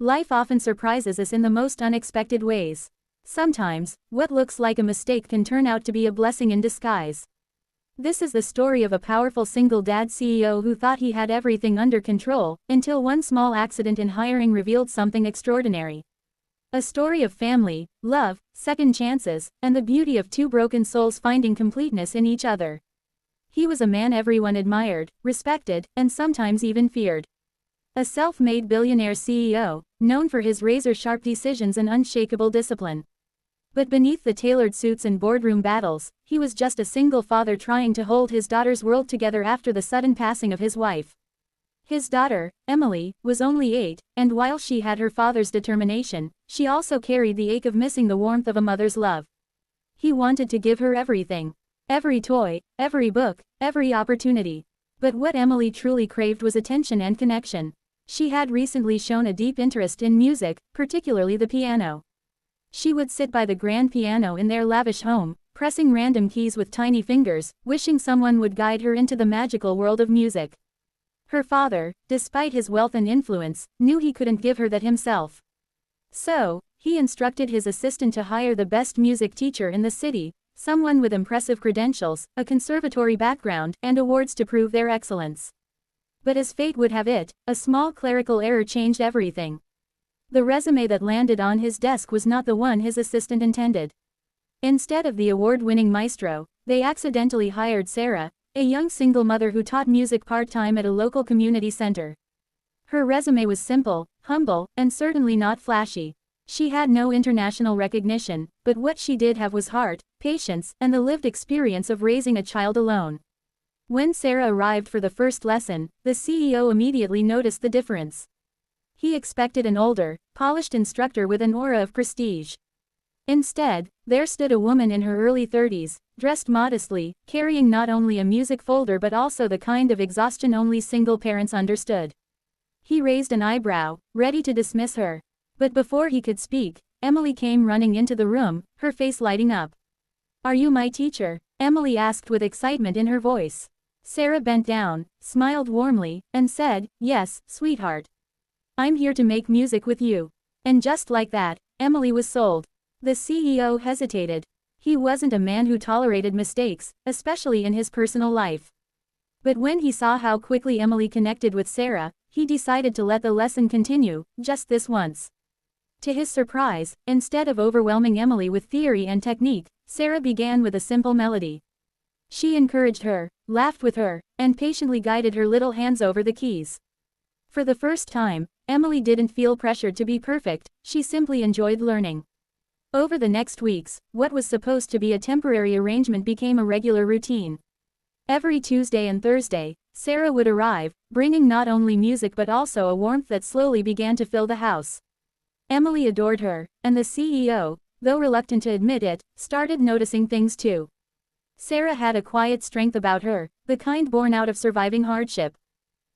Life often surprises us in the most unexpected ways. Sometimes, what looks like a mistake can turn out to be a blessing in disguise. This is the story of a powerful single dad CEO who thought he had everything under control, until one small accident in hiring revealed something extraordinary. A story of family, love, second chances, and the beauty of two broken souls finding completeness in each other. He was a man everyone admired, respected, and sometimes even feared. A self-made billionaire CEO, known for his razor-sharp decisions and unshakable discipline. But beneath the tailored suits and boardroom battles, he was just a single father trying to hold his daughter's world together after the sudden passing of his wife. His daughter, Emily, was only 8, and while she had her father's determination, she also carried the ache of missing the warmth of a mother's love. He wanted to give her everything. Every toy, every book, every opportunity. But what Emily truly craved was attention and connection. She had recently shown a deep interest in music, particularly the piano. She would sit by the grand piano in their lavish home, pressing random keys with tiny fingers, wishing someone would guide her into the magical world of music. Her father, despite his wealth and influence, knew he couldn't give her that himself. So, he instructed his assistant to hire the best music teacher in the city, someone with impressive credentials, a conservatory background, and awards to prove their excellence. But as fate would have it, a small clerical error changed everything. The resume that landed on his desk was not the one his assistant intended. Instead of the award-winning maestro, they accidentally hired Sarah, a young single mother who taught music part-time at a local community center. Her resume was simple, humble, and certainly not flashy. She had no international recognition, but what she did have was heart, patience, and the lived experience of raising a child alone. When Sarah arrived for the first lesson, the CEO immediately noticed the difference. He expected an older, polished instructor with an aura of prestige. Instead, there stood a woman in her early 30s, dressed modestly, carrying not only a music folder but also the kind of exhaustion only single parents understood. He raised an eyebrow, ready to dismiss her. But before he could speak, Emily came running into the room, her face lighting up. "Are you my teacher?" Emily asked with excitement in her voice. Sarah bent down, smiled warmly, and said, "Yes, sweetheart. I'm here to make music with you." And just like that, Emily was sold. The CEO hesitated. He wasn't a man who tolerated mistakes, especially in his personal life. But when he saw how quickly Emily connected with Sarah, he decided to let the lesson continue, just this once. To his surprise, instead of overwhelming Emily with theory and technique, Sarah began with a simple melody. She encouraged her, laughed with her, and patiently guided her little hands over the keys. For the first time, Emily didn't feel pressured to be perfect, she simply enjoyed learning. Over the next weeks, what was supposed to be a temporary arrangement became a regular routine. Every Tuesday and Thursday, Sarah would arrive, bringing not only music but also a warmth that slowly began to fill the house. Emily adored her, and the CEO, though reluctant to admit it, started noticing things too. Sarah had a quiet strength about her, the kind born out of surviving hardship.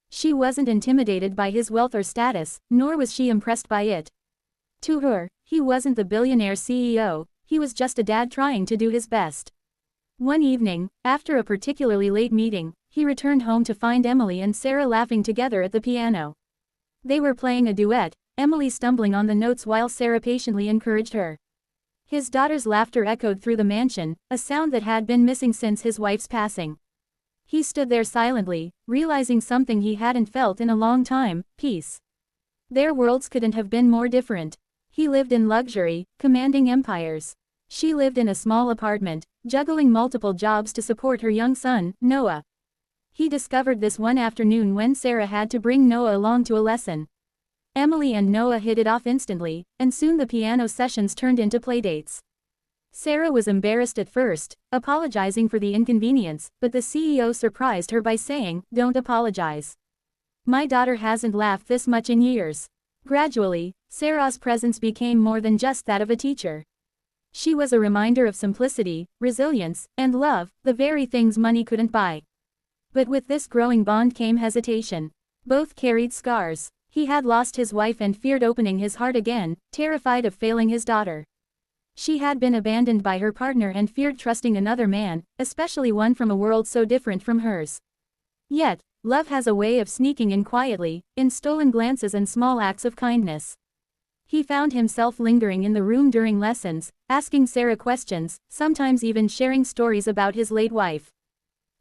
She wasn't intimidated by his wealth or status, nor was she impressed by it. To her, he wasn't the billionaire CEO, he was just a dad trying to do his best. One evening, after a particularly late meeting, he returned home to find Emily and Sarah laughing together at the piano. They were playing a duet, Emily stumbling on the notes while Sarah patiently encouraged her. His daughter's laughter echoed through the mansion, a sound that had been missing since his wife's passing. He stood there silently, realizing something he hadn't felt in a long time: peace. Their worlds couldn't have been more different. He lived in luxury, commanding empires. She lived in a small apartment, juggling multiple jobs to support her young son, Noah. He discovered this one afternoon when Sarah had to bring Noah along to a lesson. Emily and Noah hit it off instantly, and soon the piano sessions turned into playdates. Sarah was embarrassed at first, apologizing for the inconvenience, but the CEO surprised her by saying, "Don't apologize. My daughter hasn't laughed this much in years." Gradually, Sarah's presence became more than just that of a teacher. She was a reminder of simplicity, resilience, and love, the very things money couldn't buy. But with this growing bond came hesitation. Both carried scars. He had lost his wife and feared opening his heart again, terrified of failing his daughter. She had been abandoned by her partner and feared trusting another man, especially one from a world so different from hers. Yet, love has a way of sneaking in quietly, in stolen glances and small acts of kindness. He found himself lingering in the room during lessons, asking Sarah questions, sometimes even sharing stories about his late wife.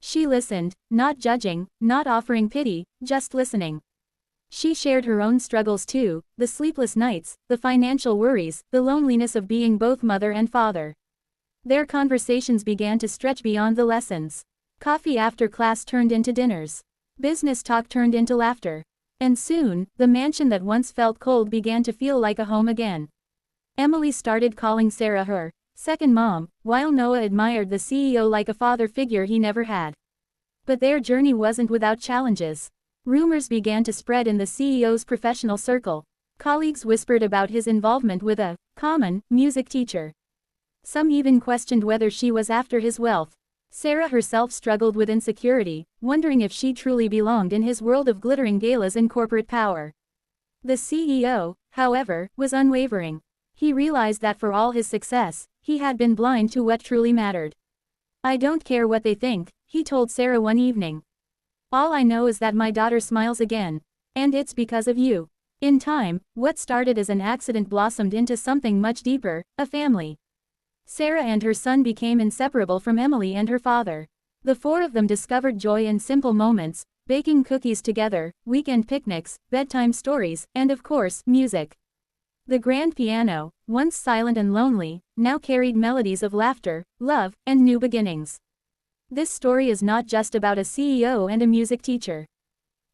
She listened, not judging, not offering pity, just listening. She shared her own struggles too, the sleepless nights, the financial worries, the loneliness of being both mother and father. Their conversations began to stretch beyond the lessons. Coffee after class turned into dinners. Business talk turned into laughter. And soon, the mansion that once felt cold began to feel like a home again. Emily started calling Sarah her second mom, while Noah admired the CEO like a father figure he never had. But their journey wasn't without challenges. Rumors began to spread in the CEO's professional circle. Colleagues whispered about his involvement with a common music teacher. Some even questioned whether she was after his wealth. Sarah herself struggled with insecurity, wondering if she truly belonged in his world of glittering galas and corporate power. The CEO, however, was unwavering. He realized that for all his success, he had been blind to what truly mattered. "I don't care what they think," he told Sarah one evening. "All I know is that my daughter smiles again. And it's because of you." In time, what started as an accident blossomed into something much deeper, a family. Sarah and her son became inseparable from Emily and her father. The four of them discovered joy in simple moments, baking cookies together, weekend picnics, bedtime stories, and of course, music. The grand piano, once silent and lonely, now carried melodies of laughter, love, and new beginnings. This story is not just about a CEO and a music teacher.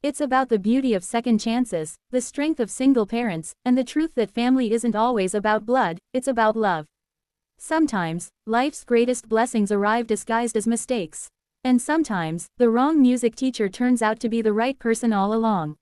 It's about the beauty of second chances, the strength of single parents, and the truth that family isn't always about blood, it's about love. Sometimes, life's greatest blessings arrive disguised as mistakes. And sometimes, the wrong music teacher turns out to be the right person all along.